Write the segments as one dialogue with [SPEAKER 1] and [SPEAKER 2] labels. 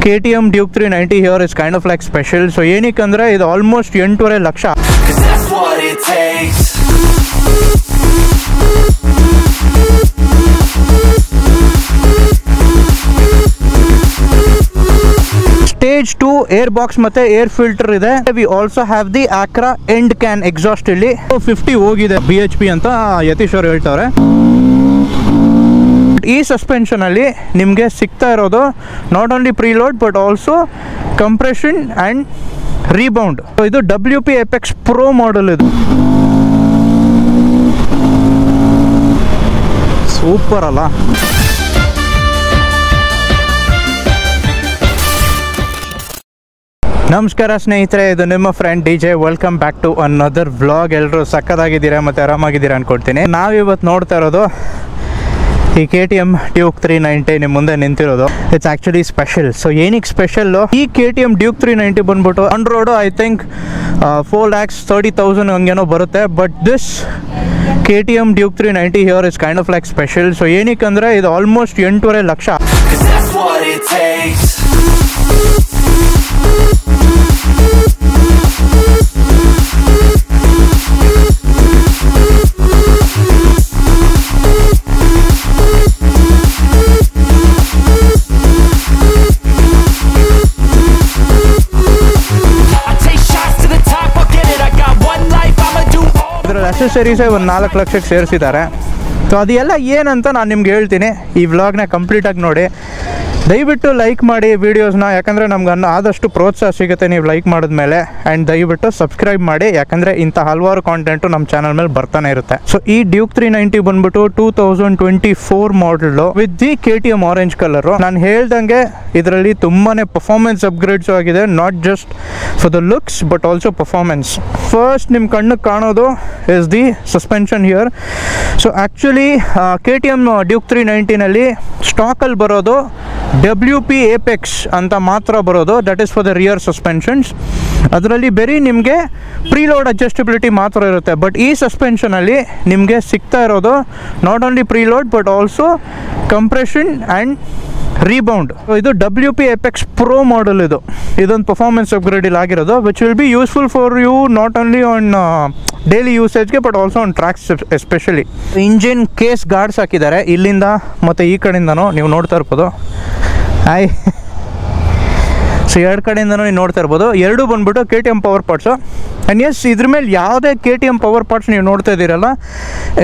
[SPEAKER 1] KTM Duke 390 here is kind of like special. So ಏನಕ್ಕಂದ್ರೆ ಇದು almost 8.5 lakh. Stage 2 air box ಮತ್ತೆ air filter ಇದೆ. We also have the Acra end can exhaust ಇಲ್ಲಿ 50 ಹೋಗಿದೆ BHP ಅಂತ ಯತೀಶ್ ಅವರು ಹೇಳ್ತಾರೆ. ಈ ಸಸ್ಪೆನ್ಷನ್ ಅಲ್ಲಿ ನಿಮಗೆ ಸಿಗ್ತಾ ಇರೋದು not only preload but also compression and rebound. ಇದು WP Apex Pro ಮಾಡೆಲ್. ಇದು ಸೂಪರ್ ಅಲ್ಲ? ನಮಸ್ಕಾರ ಸ್ನೇಹಿತರೆ, ಇದು ನಿಮ್ಮ friend DJ. Welcome back to another vlog. ಎಲ್ಲರೂ ಸಕ್ಕದಾಗಿದ್ದೀರಾ ಮತ್ತು ಆರಾಮಾಗಿದ್ದೀರಾ ಅನ್ಕೊಳ್ತೀನಿ. ನಾವಿವತ್ತು ನೋಡ್ತಾ ಇರೋದು ಈ KTM Duke 390 ನಿಮ್ಮ ಮುಂದೆ ನಿಂತಿರೋದು. It's actually special. ಸೊ ಏನಕ್ಕೆ ಸ್ಪೆಷಲ್ಲು, ಈ KTM Duke 390 ಬಂದ್ಬಿಟ್ಟು ಆನ್ ರೋಡು ಐ ಥಿಂಕ್ 4,30,000 ಹಂಗೇನೋ ಬರುತ್ತೆ. But this KTM Duke 390 here is kind of like special. So ಏನಕ್ಕಂದರೆ ಇದು ಆಲ್ಮೋಸ್ಟ್ 8.5 ಲಕ್ಷ. ಅಸೆಸರೀಸೇ ಒಂದು 4 ಲಕ್ಷಕ್ಕೆ ಸೇರಿಸಿದ್ದಾರೆ. ಸೊ ಅದೆಲ್ಲ ಏನಂತ ನಾನು ನಿಮ್ಗೆ ಹೇಳ್ತೀನಿ. ಈ ವ್ಲಾಗ್ನ ಕಂಪ್ಲೀಟಾಗಿ ನೋಡಿ, ದಯವಿಟ್ಟು ಲೈಕ್ ಮಾಡಿ ವೀಡಿಯೋಸ್ನ, ಯಾಕಂದರೆ ನಮ್ಗೆ ಆದಷ್ಟು ಪ್ರೋತ್ಸಾಹ ಸಿಗುತ್ತೆ ನೀವು ಲೈಕ್ ಮಾಡಿದ್ಮೇಲೆ. ಆ್ಯಂಡ್ ದಯವಿಟ್ಟು ಸಬ್ಸ್ಕ್ರೈಬ್ ಮಾಡಿ, ಯಾಕಂದರೆ ಇಂಥ ಹಲವಾರು ಕಾಂಟೆಂಟು ನಮ್ಮ ಚಾನಲ್ ಮೇಲೆ ಬರ್ತಾನೆ ಇರುತ್ತೆ. ಸೊ ಈ Duke 390 ಬಂದ್ಬಿಟ್ಟು 2024 ಮಾಡಲು with the KTM orange colour. ನಾನು ಹೇಳ್ದಂಗೆ ಇದರಲ್ಲಿ ತುಂಬಾ ಪರ್ಫಾರ್ಮೆನ್ಸ್ ಅಪ್ಗ್ರೇಡ್ಸು ಆಗಿದೆ, not just for the looks but also performance. First ನಿಮ್ಮ ಕಣ್ಣಿಗೆ ಕಾಣೋದು is the suspension here. So actually KTM Duke 390ನಲ್ಲಿ ಸ್ಟಾಕಲ್ಲಿ ಬರೋದು WP Apex ಅಂತ ಮಾತ್ರ ಬರೋದು. That is for the rear suspensions. ಅದರಲ್ಲಿ ಬರೀ ನಿಮಗೆ ಪ್ರೀಲೋಡ್ ಅಡ್ಜಸ್ಟಬಿಲಿಟಿ ಮಾತ್ರ ಇರುತ್ತೆ. ಬಟ್ ಈ ಸಸ್ಪೆನ್ಷನಲ್ಲಿ ನಿಮಗೆ ಸಿಗ್ತಾ ಇರೋದು not only preload but also compression and rebound. ಇದು WP Apex Pro ಮಾಡೆಲ್. ಇದೊಂದು ಪರ್ಫಾರ್ಮೆನ್ಸ್ ಅಪ್ಗ್ರೇಡ್ ಇಲ್ಲಿ ಆಗಿರೋದು, which will be useful for you not only on daily ಯೂಸೇಜ್ಗೆ but also on tracks especially. Engine case guards ಹಾಕಿದ್ದಾರೆ ಇಲ್ಲಿಂದ ಮತ್ತು ಈ ಕಡೆಯಿಂದನೂ ನೀವು ನೋಡ್ತಾ ಇರ್ಬೋದು. ಹಾಯ್. ಸೊ ಎರಡು ಕಡೆಯಿಂದನೂ ನೀವು ನೋಡ್ತಾ ಇರ್ಬೋದು. ಎರಡೂ ಬಂದ್ಬಿಟ್ಟು KTM power parts. And yes, ಇದ್ರ ಮೇಲೆ ಯಾವುದೇ KTM ಪವರ್ ಪಾರ್ಟ್ಸ್ ನೀವು ನೋಡ್ತಾ ಇದ್ದೀರಲ್ಲ,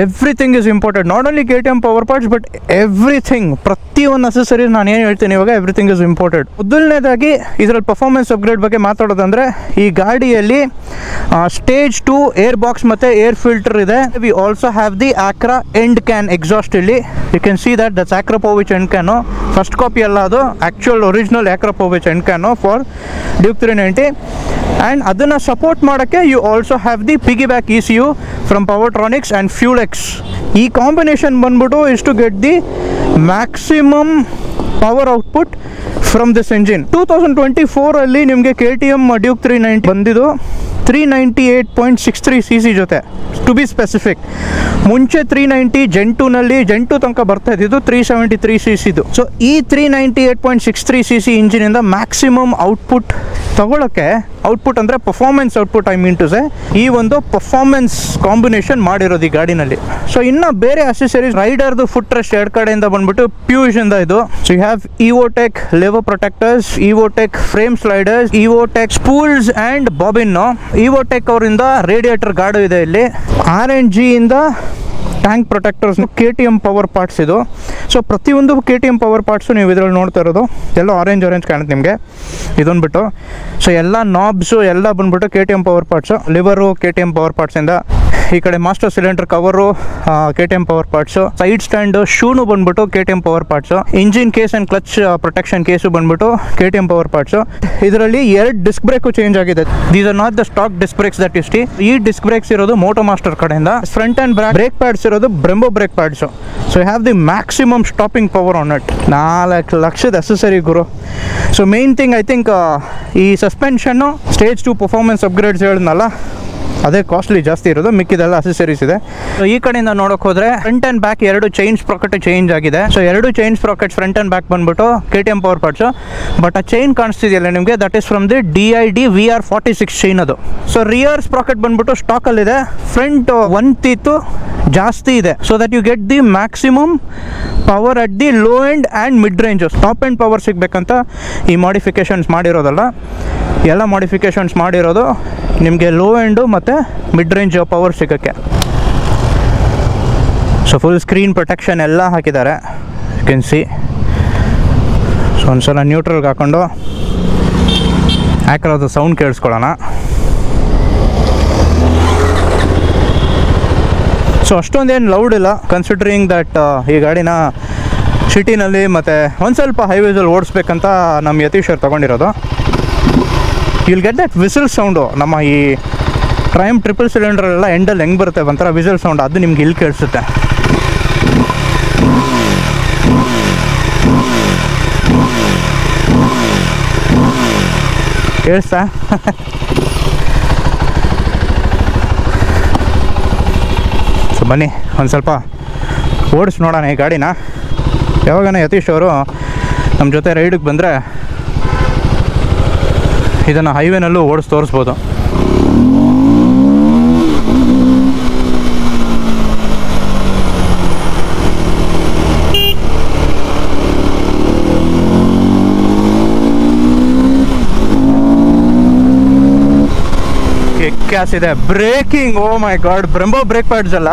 [SPEAKER 1] everything is important. Not only KTM power parts but everything, ಪ್ರತಿಯೊಂದು ಅಸೆಸರೀಸ್ ನಾನು ಏನು ಹೇಳ್ತೀನಿ ಇವಾಗ, ಎವ್ರಿಥಿಂಗ್ ಇಸ್ ಇಂಪಾರ್ಟೆಂಟ್. ಮೊದಲನೇದಾಗಿ ಇದರಲ್ಲಿ ಪರ್ಫಾರ್ಮೆನ್ಸ್ ಅಪ್ಗ್ರೇಡ್ ಬಗ್ಗೆ ಮಾತಾಡೋದಂದರೆ, ಈ ಗಾಡಿಯಲ್ಲಿ ಸ್ಟೇಜ್ 2 ಏರ್ ಬಾಕ್ಸ್ ಮತ್ತು ಏರ್ ಫಿಲ್ಟರ್ ಇದೆ. We also have the Acra end can exhaust ಇಲ್ಲಿ. You can see that's Akrapovic end can. First copy ಅಲ್ಲ, ಅದು actual original Akrapovic end can for Duke 390. And ಅದನ್ನು ಸಪೋರ್ಟ್ ಮಾಡೋಕ್ಕೆ you also have the piggyback ECU from Powertronics and FuelX. ಈ combination ಬಂದ್ಬಿಟ್ಟು is to get the maximum power output from this engine. 2024 ನಿಮಗೆ KTM Duke 390 ಬಂದಿದ್ದು 398.63 cc ಜೊತೆ, to B specific. ಮುಂಚೆ 390 Gen 2ನಲ್ಲಿ Gen 2 ತನಕ ಬರ್ತಾ ಇದ್ದಿದ್ದು 373 cc. ಸೊ ಈ 398.63 cc ಇಂಜಿನಿಂದ ಮ್ಯಾಕ್ಸಿಮಮ್ ಔಟ್ಪುಟ್ ತಗೊಳ್ಳೋಕ್ಕೆ, ಔಟ್ಪುಟ್ ಅಂದರೆ performance output I mean to say, ಈ ಒಂದು ಪರ್ಫಾರ್ಮೆನ್ಸ್ ಕಾಂಬಿನೇಷನ್ ಮಾಡಿರೋದು ಈ ಗಾಡಿನಲ್ಲಿ. ಸೊ ಇನ್ನು ಬೇರೆ ಅಸೆಸರೀಸ್, ರೈಡರ್ದು ಫುಟ್ ರೆಸ್ಟ್ ಎರಡು ಕಡೆಯಿಂದ ಬಂದ್ಬಿಟ್ಟು ಪ್ಯೂಷಿಂದ ಇದು. So you have EvoTech lever protectors, EvoTech frame sliders, EvoTech spools and bobbin. EvoTech ಅವರಿಂದ ರೇಡಿಯೇಟರ್ ಗಾರ್ಡು ಇದೆ ಇಲ್ಲಿ. RNG ಇಂದ tank protectors, KTM power parts ಇದು. ಸೊ ಪ್ರತಿಯೊಂದು KTM ಪವರ್ ಪಾರ್ಟ್ಸು ನೀವು ಇದರಲ್ಲಿ ನೋಡ್ತಾ ಇರೋದು ಎಲ್ಲ ಆರೆಂಜ್ ಕಾಣುತ್ತೆ ನಿಮಗೆ ಇದೊಂದು ಬಿಟ್ಟು. ಸೊ ಎಲ್ಲ ನಾಬ್ಸು ಎಲ್ಲ ಬಂದ್ಬಿಟ್ಟು KTM power parts. Lever KTM power ಪಾರ್ಟ್ಸಿಂದ, ಈ ಕಡೆ master cylinder cover KTM power parts, side stand ಶೂನು ಬಂದ್ಬಿಟ್ಟು KTM power parts, engine case and clutch protection case ಬಂದ್ಬಿಟ್ಟು KTM ಪವರ್ ಪಾರ್ಟ್ಸು. ಇದರಲ್ಲಿ 2 ಡಿಸ್ಕ್ ಬ್ರೇಕು ಚೇಂಜ್ ಆಗಿದೆ. These are not the stock disc brakes that you see. ಈ disc brakes ಇರೋದು Moto Master ಕಡೆಯಿಂದ. Front and brake pads ಇರೋದು Brembo brake pads. So you have the maximum stopping power on it. 4 ಲಕ್ಷದ accessory Guru. So main thing I think ಈ suspension stage 2 performance upgrades ಹೇಳಿದ್ನಲ್ಲ, ಅದೇ costly ಜಾಸ್ತಿ ಇರೋದು, ಮಿಕ್ಕಿದೆಲ್ಲ accessories ಇದೆ. So ಈ ಕಡೆಯಿಂದ ನೋಡೋಕೆ ಹೋದರೆ ಫ್ರಂಟ್ ಆ್ಯಂಡ್ ಬ್ಯಾಕ್ ಎರಡು ಚೈನ್ ಸ್ಪ್ರಾಕೆಟ್ ಚೇಂಜ್ ಆಗಿದೆ. ಸೊ ಎರಡು chain sprockets front and back ಬಂದ್ಬಿಟ್ಟು KTM ಪವರ್ ಪಾರ್ಟ್ಸು. ಬಟ್ ಆ ಚೈನ್ ಕಾಣಿಸ್ತಿದೆಯಲ್ಲ ನಿಮಗೆ, that is from the DID VR46 chain ಅದು. ಸೊ ರಿಯರ್ ಸ್ಪ್ರಾಕೆಟ್ ಬಂದ್ಬಿಟ್ಟು ಸ್ಟಾಕಲ್ಲಿದೆ. ಫ್ರಂಟ್ ಒನ್ ಟೀತು ಜಾಸ್ತಿ ಇದೆ, so that you get the maximum power at the low end and mid range. Top end power ಸಿಗಬೇಕಂತ ಈ modifications ಮಾಡಿರೋದಲ್ಲ, ಎಲ್ಲ modifications ಮಾಡಿರೋದು ನಿಮಗೆ ಲೋ ಎಂಡು ಮತ್ತು ಮಿಡ್ ರೇಂಜ್ ಪವರ್ ಸಿಗೋಕ್ಕೆ. ಸೊ ಫುಲ್ ಸ್ಕ್ರೀನ್ ಪ್ರೊಟೆಕ್ಷನ್ ಎಲ್ಲ ಹಾಕಿದ್ದಾರೆ, ಯು ಕ್ಯಾನ್ ಸಿ. ಸೊ ಒಂದ್ಸಲ ನ್ಯೂಟ್ರಲ್ಗೆ ಹಾಕ್ಕೊಂಡು ಯಾಕಂದ್ರೆ ಅದು ಸೌಂಡ್ ಕೇಳಿಸ್ಕೊಳ್ಳೋಣ. ಸೊ ಅಷ್ಟೊಂದೇನು ಲೌಡ್ ಇಲ್ಲ, ಕನ್ಸಿಡರಿಂಗ್ ದಟ್ ಈ ಗಾಡಿನ ಸಿಟಿನಲ್ಲಿ ಮತ್ತು ಒಂದು ಸ್ವಲ್ಪ ಹೈವೇಸಲ್ಲಿ ಓಡಿಸ್ಬೇಕಂತ ನಮ್ಮ ಯತೀಶ್ ಅವ್ರು ತೊಗೊಂಡಿರೋದು. Will get that whistle sound. ನಮ್ಮ ಈ ಟ್ರೈಮ್ ಟ್ರಿಪಲ್ ಸಿಲಿಂಡ್ರೆಲ್ಲ ಎಂಡಲ್ಲಿ ಹೆಂಗೆ ಬರುತ್ತೆ ಒಂಥರ ವಿಸಿಲ್ ಸೌಂಡ್, ಅದು ನಿಮ್ಗೆ ಇಲ್ಲಿ ಕೇಳಿಸುತ್ತೆ. ಕೇಳಿಸ್ತಾ? ಸೊ ಬನ್ನಿ ಒಂದು ಸ್ವಲ್ಪ ಓಡಿಸಿ ನೋಡೋಣ ಈ ಗಾಡಿನ. ಯಾವಾಗನ ಯತೀಶ್ ಅವರು ನಮ್ಮ ಜೊತೆ ರೈಡಿಗೆ ಬಂದರೆ ಇದನ್ನು ಹೈವೇನಲ್ಲೂ ಓಡಿಸಿ ತೋರಿಸ್ಬೋದು. ಕ್ಯಾಸಿದೆ ಬ್ರೇಕಿಂಗ್, ಓ ಮೈ ಗಾಡ್, ಬ್ರೆಂಬೋ ಬ್ರೇಕ್ ಪ್ಯಾಡ್ಸ್ ಅಲ್ಲ.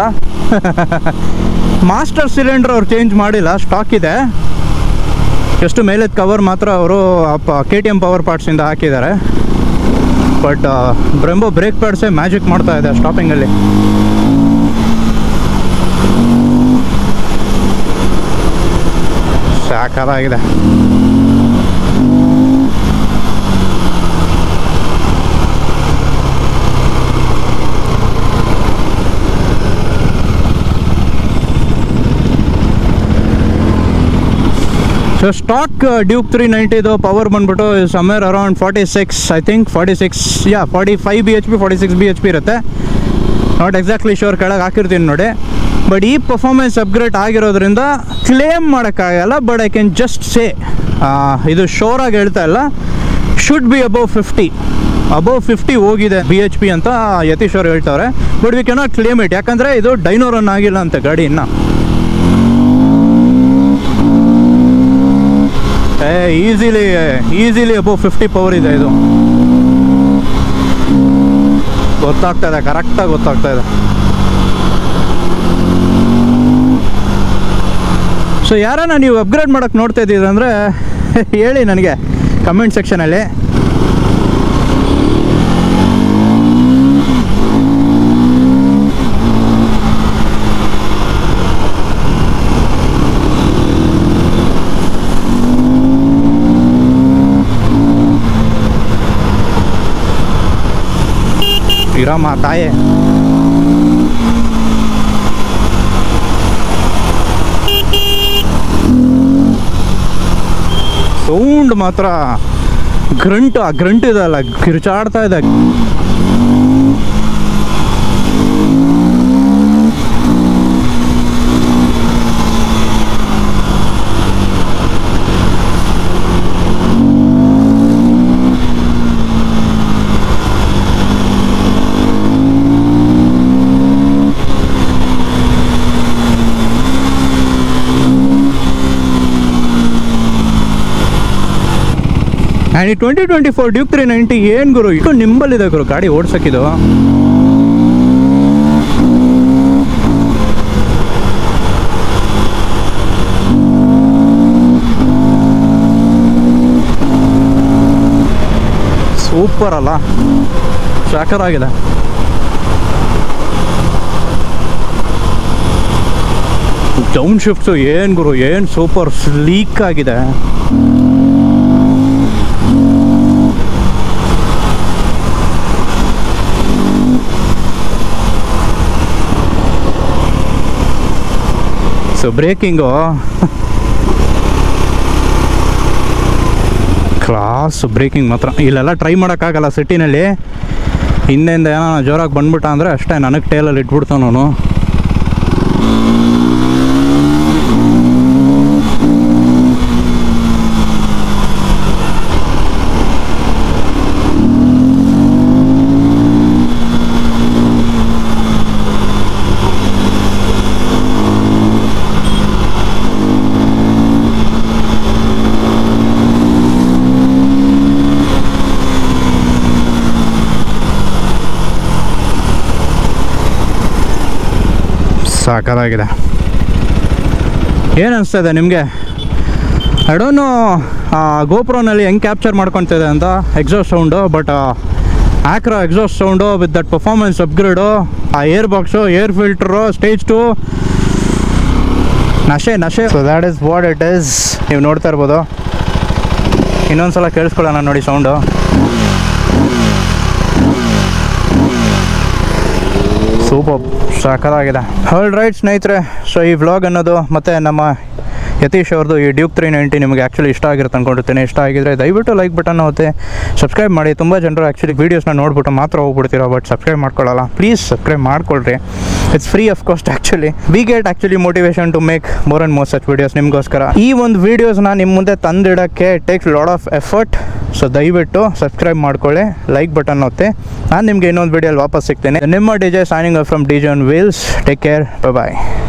[SPEAKER 1] ಮಾಸ್ಟರ್ ಸಿಲಿಂಡರ್ ಅವ್ರು ಚೇಂಜ್ ಮಾಡಿಲ್ಲ, ಸ್ಟಾಕ್ ಇದೆ. ಎಷ್ಟು ಮೇಲೆದ ಕವರ್ ಮಾತ್ರ ಅವರು KTM ಪವರ್ ಪಾರ್ಟ್ಸಿಂದ ಹಾಕಿದ್ದಾರೆ. ಬಟ್ ಬ್ರೆಂಬೋ ಬ್ರೇಕ್ ಪ್ಯಾಡ್ಸೇ ಮ್ಯಾಜಿಕ್ ಮಾಡ್ತಾ ಇದೆ ಸ್ಟಾಪಿಂಗಲ್ಲಿ. ಸಾಕಾಗಿದೆ. ಸೊ ಸ್ಟಾಕ್ ಡ್ಯೂಕ್ 390 ಪವರ್ ಬಂದ್ಬಿಟ್ಟು somewhere around 46, I think 46, 45 bhp 46 bhp ಇರುತ್ತೆ. ನಾಟ್ ಎಕ್ಸಾಕ್ಟ್ಲಿ ಶೋರ್, ಕೆಳಗೆ ಹಾಕಿರ್ತೀನಿ ನೋಡಿ. ಬಟ್ ಈ ಪರ್ಫಾರ್ಮೆನ್ಸ್ ಅಪ್ಗ್ರೇಡ್ ಆಗಿರೋದ್ರಿಂದ ಕ್ಲೇಮ್ ಮಾಡೋಕ್ಕಾಗಲ್ಲ. But I can just say, ಇದು ಶೋರಾಗಿ ಹೇಳ್ತಾ ಇಲ್ಲ, ಶುಡ್ ಬಿ ಅಬೌವ್ 50 ಹೋಗಿದೆ bhp ಅಂತ ಯತೀಶ್ ಅವ್ರು ಹೇಳ್ತಾರೆ. But we cannot claim it, ಯಾಕಂದರೆ ಇದು ಡೈನೋ ರನ್ ಆಗಿಲ್ಲ ಅಂತ ಗಾಡಿ ಇನ್ನು. ಈಸಿಲಿ ಅಬೌವ್ 50 ಪವರ್ ಇದೆ. ಇದು ಗೊತ್ತಾಗ್ತಾ ಇದೆ, ಕರೆಕ್ಟಾಗಿ ಗೊತ್ತಾಗ್ತಾ ಇದೆ. ಸೊ ಯಾರನ್ನ ನೀವು ಅಪ್ಗ್ರೇಡ್ ಮಾಡೋಕ್ಕೆ ನೋಡ್ತಾ ಇದ್ದೀರ ಅಂದರೆ ಹೇಳಿ ನನಗೆ ಕಮೆಂಟ್ ಸೆಕ್ಷನಲ್ಲಿ. ಇರಮ್ಮ ತಾಯೇ, ಸೌಂಡ್ ಮಾತ್ರ ಗ್ರಂಟ್, ಆ ಗ್ರಂಟ್ ಇದಲ್ಲ ಕಿರ್ಚಾಡ್ತಾ ಇದೆ. ಆ್ಯಂಡ್ ಈ 2024 ಡ್ಯೂಕ್ 390 ಏನು ಗುರು, ಇಷ್ಟು ನಿಂಬಲ್ಲಿದೆ ಗುರು ಗಾಡಿ ಓಡ್ಸೋಕ್ಕಿದು. ಸೂಪರ್ ಅಲ್ಲ, ಸಾಕರಾಗಿದೆ. ಡೌನ್ ಶಿಫ್ಟ್ಸು ಏನು ಗುರು, ಏನು ಸೂಪರ್ ಸ್ಲೀಕ್ ಆಗಿದೆ. ಸೊ ಬ್ರೇಕಿಂಗು ಕ್ಲಾಸ್, ಬ್ರೇಕಿಂಗ್ ಮಾತ್ರ ಇಲ್ಲೆಲ್ಲ ಟ್ರೈ ಮಾಡೋಕ್ಕಾಗಲ್ಲ ಸಿಟಿನಲ್ಲಿ. ಹಿಂದೆಯಿಂದ ಏನೋ ಜೋರಾಗಿ ಬಂದ್ಬಿಟ್ಟ ಅಂದರೆ ಅಷ್ಟೇ ನನಗೆ ಟೇಲಲ್ಲಿ ಇಟ್ಬಿಡ್ತಾವ ನಾನು. ಸಾಕಾಗಿದೆ. ಏನು ಅನಿಸ್ತದೆ ನಿಮಗೆ? ಐ ಡೋಂಟ್ ನೋ ಗೋಪ್ರೋನಲ್ಲಿ ಹೆಂಗೆ ಕ್ಯಾಪ್ಚರ್ ಮಾಡ್ಕೊತಿದೆ ಅಂತ ಎಕ್ಸಾಸ್ಟ್ ಸೌಂಡು, ಬಟ್ ಆಕ್ರಾ exhaust sound with that performance upgrade, ಆ air box, air filter, stage 2 ನಶೆ. So that is what it is. ನೀವು ನೋಡ್ತಾ ಇರ್ಬೋದು. ಇನ್ನೊಂದು ಸಲ ಕೇಳಿಸ್ಕೊಳ್ಳೋಣ ನೋಡಿ ಸೌಂಡು. ಸೂಪರ್, ಸಾಕಾಗಿದೆ. ಆಲ್ ರೈಟ್ ಸ್ನೇಹಿತರೆ, ಸೊ ಈ ವ್ಲಾಗ್ ಅನ್ನೋದು ಮತ್ತು ನಮ್ಮ ಯತೀಶ್ ಅವ್ರದ್ದು ಈ ಡ್ಯೂಕ್ 390 ನಿಮಗೆ ಆ್ಯಕ್ಚುಲಿ ಇಷ್ಟ ಆಗಿರುತ್ತೆ ಅಂದ್ಕೊಂಡಿರ್ತೀನಿ. ಇಷ್ಟ ಆಗಿದ್ರೆ ದಯವಿಟ್ಟು ಲೈಕ್ ಬಟನ್ ಮತ್ತು ಸಬ್ಸ್ಕ್ರೈಬ್ ಮಾಡಿ. ತುಂಬ ಜನರು ಆ್ಯಕ್ಚುಲಿ ವೀಡಿಯೋಸ್ನ ನೋಡ್ಬಿಟ್ಟು ಮಾತ್ರ ಹೋಗ್ಬಿಡ್ತೀರೋ, ಬಟ್ ಸಬ್ಸ್ಕ್ರೈಬ್ ಮಾಡ್ಕೊಳ್ಳಲ್ಲ. ಪ್ಲೀಸ್ ಸಬ್ಸ್ಕ್ರೈಬ್ ಮಾಡ್ಕೊಳ್ರಿ. It's free of cost. Actually we get actually motivation to make more and more such videos ನಿಮಗೋಸ್ಕರ. ಈ ಒಂದು ವೀಡಿಯೋಸ್ನ ನಿಮ್ಮ ಮುಂದೆ ತಂದಿಡೋಕ್ಕೆ takes lot of effort. So ದಯವಿಟ್ಟು ಸಬ್ಸ್ಕ್ರೈಬ್ ಮಾಡ್ಕೊಳ್ಳಿ, ಲೈಕ್ ಬಟನ್ ಒತ್ತಿ. ನಾನು ನಿಮಗೆ ಇನ್ನೊಂದು ವೀಡಿಯೋಲಿ ವಾಪಸ್ ಸಿಗ್ತೇನೆ. ನಿಮ್ಮ DJ signing off from DJ on Wheels. Take care. Bye bye.